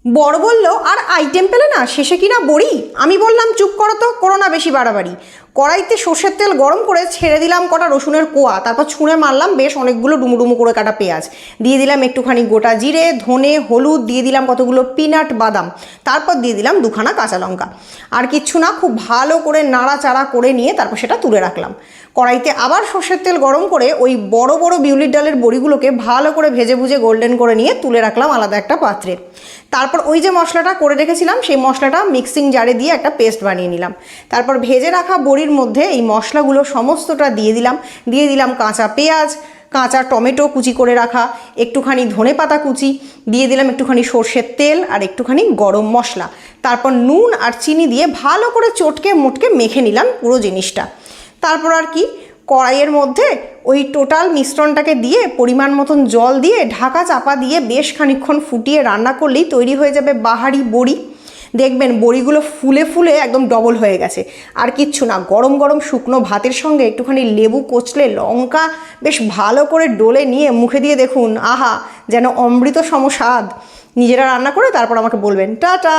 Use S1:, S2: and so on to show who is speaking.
S1: বড় বলল, আর আইটেম পেলে না, শেষে কিনা বড়ি। আমি বললাম, চুপ করো তো, করো না বেশি বাড়াবাড়ি। কড়াইতে সর্ষের তেল গরম করে ছেড়ে দিলাম কটা রসুনের কোয়া, তারপর ছুঁড়ে মারলাম বেশ অনেকগুলো ডুমুডুমু করে কাটা পেঁয়াজ, দিয়ে দিলাম একটুখানি গোটা জিরে, ধনে, হলুদ, দিয়ে দিলাম কতগুলো পিনাট বাদাম, তারপর দিয়ে দিলাম দুখানা কাঁচা লঙ্কা। আর কিচ্ছু না, খুব ভালো করে নাড়াচাড়া করে নিয়ে তারপর সেটা তুলে রাখলাম। কড়াইতে আবার সর্ষের তেল গরম করে ওই বড় বড় বিউলির ডালের বড়িগুলোকে ভালো করে ভেজে ভুজে গোল্ডেন করে নিয়ে তুলে রাখলাম আলাদা একটা পাত্রে। তারপর ওই যে মশলাটা করে রেখেছিলাম সেই মশলাটা মিক্সিং জারে দিয়ে একটা পেস্ট বানিয়ে নিলাম। তারপর ভেজে রাখা বড়ির মধ্যে এই মশলাগুলো সমস্তটা দিয়ে দিলাম কাঁচা পেঁয়াজ, কাঁচা টমেটো কুচি করে রাখা, একটুখানি ধনে পাতা কুচি, দিয়ে দিলাম একটুখানি সর্ষের তেল আর একটুখানি গরম মশলা। তারপর নুন আর চিনি দিয়ে ভালো করে চটকে মোটকে মেখে নিলাম পুরো জিনিসটা। তারপর আর কি, কড়াইয়ের মধ্যে ওই টোটাল মিশ্রণটাকে দিয়ে পরিমাণ মতন জল দিয়ে ঢাকা চাপা দিয়ে বেশ খানিকক্ষণ ফুটিয়ে রান্না করলেই তৈরি হয়ে যাবে বাহারি বড়ি। দেখবেন বড়িগুলো ফুলে ফুলে একদম ডবল হয়ে গেছে। আর কিচ্ছু না, গরম গরম শুকনো ভাতের সঙ্গে একটুখানি লেবু কোচলে, লঙ্কা বেশ ভালো করে ডলে নিয়ে মুখে দিয়ে দেখুন, আহা, যেন অমৃত সম স্বাদ। নিজেরা রান্না করে তারপর আমাকে বলবেন। টাটা।